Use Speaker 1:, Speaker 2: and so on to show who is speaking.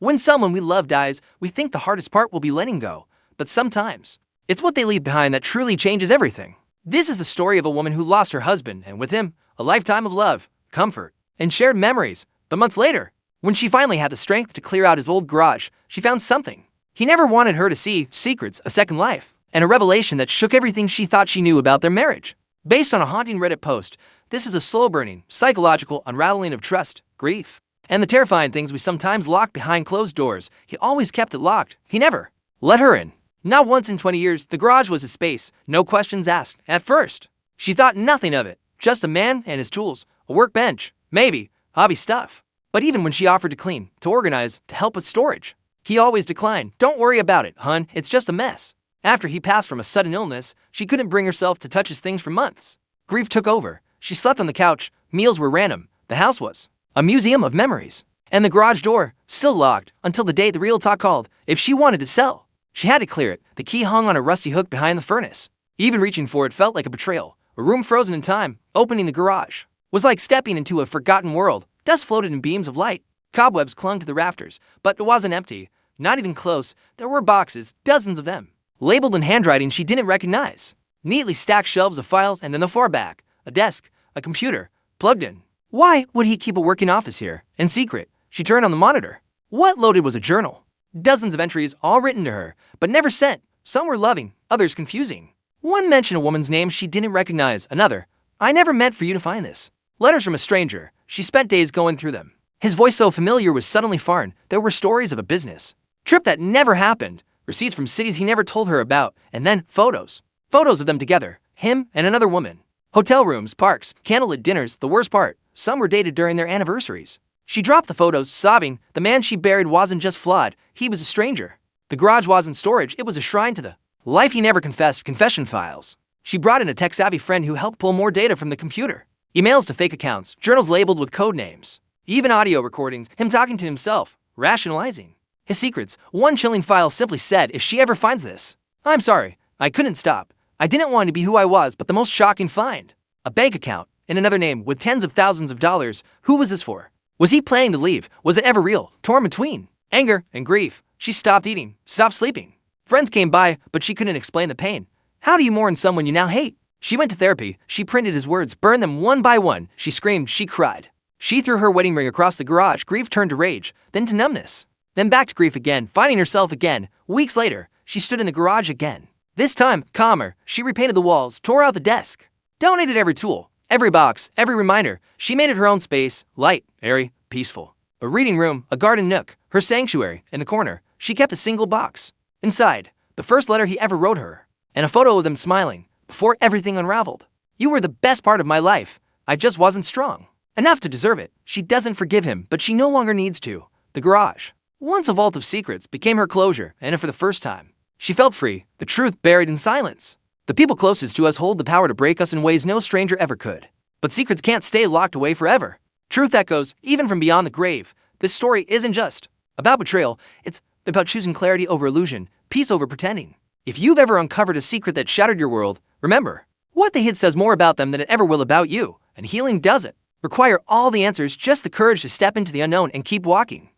Speaker 1: When someone we love dies, we think the hardest part will be letting go. But sometimes, it's what they leave behind that truly changes everything. This is the story of a woman who lost her husband, and with him, a lifetime of love, comfort, and shared memories. But months later, when she finally had the strength to clear out his old garage, she found something. He never wanted her to see secrets, a second life, and a revelation that shook everything she thought she knew about their marriage. Based on a haunting Reddit post, this is a slow-burning, psychological unraveling of trust, grief, and the terrifying things we sometimes lock behind closed doors. He always kept it locked. He never let her in. Not once in 20 years, the garage was his space, no questions asked. At first, she thought nothing of it, just a man and his tools, a workbench, maybe, hobby stuff. But even when she offered to clean, to organize, to help with storage, he always declined. Don't worry about it, hun, it's just a mess. After he passed from a sudden illness, she couldn't bring herself to touch his things for months. Grief took over. She slept on the couch, meals were random, the house was a museum of memories. And the garage door, still locked, until the day the realtor called. If she wanted to sell, she had to clear it. The key hung on a rusty hook behind the furnace. Even reaching for it felt like a betrayal. A room frozen in time, opening the garage was like stepping into a forgotten world. Dust floated in beams of light. Cobwebs clung to the rafters, but it wasn't empty. Not even close. There were boxes, dozens of them, labeled in handwriting she didn't recognize. Neatly stacked shelves of files, and in the far back, a desk, a computer, plugged in. Why would he keep a working office here? In secret, she turned on the monitor. What loaded was a journal. Dozens of entries, all written to her, but never sent. Some were loving, others confusing. One mentioned a woman's name she didn't recognize. Another, I never meant for you to find this. Letters from a stranger. She spent days going through them. His voice so familiar was suddenly foreign. There were stories of a business trip that never happened, receipts from cities he never told her about, and then photos. Photos of them together, him and another woman. Hotel rooms, parks, candlelit dinners. The worst part, some were dated during their anniversaries. She dropped the photos, sobbing. The man she buried wasn't just flawed, he was a stranger. The garage wasn't storage, it was a shrine to the life he never confessed. Confession files. She brought in a tech-savvy friend who helped pull more data from the computer. Emails to fake accounts, journals labeled with code names. Even audio recordings, him talking to himself, rationalizing his secrets. One chilling file simply said, if she ever finds this, I'm sorry, I couldn't stop. I didn't want to be who I was, but the most shocking find. A bank account, in another name, with tens of thousands of dollars. Who was this for? Was he planning to leave? Was it ever real? Torn between anger and grief. She stopped eating, stopped sleeping. Friends came by, but she couldn't explain the pain. How do you mourn someone you now hate? She went to therapy. She printed his words, burned them one by one. She screamed, she cried. She threw her wedding ring across the garage. Grief turned to rage, then to numbness. Then back to grief again, finding herself again. Weeks later, she stood in the garage again. This time, calmer, she repainted the walls, tore out the desk, donated every tool, every box, every reminder. She made it her own space, light, airy, peaceful. A reading room, a garden nook, her sanctuary. In the corner, she kept a single box. Inside, the first letter he ever wrote her, and a photo of them smiling, before everything unraveled. You were the best part of my life. I just wasn't strong enough to deserve it. She doesn't forgive him, but she no longer needs to. The garage, once a vault of secrets, became her closure, and for the first time, she felt free, the truth buried in silence. The people closest to us hold the power to break us in ways no stranger ever could. But secrets can't stay locked away forever. Truth echoes, even from beyond the grave. This story isn't just about betrayal, it's about choosing clarity over illusion, peace over pretending. If you've ever uncovered a secret that shattered your world, remember, what they hid says more about them than it ever will about you, and healing doesn't require all the answers, just the courage to step into the unknown and keep walking.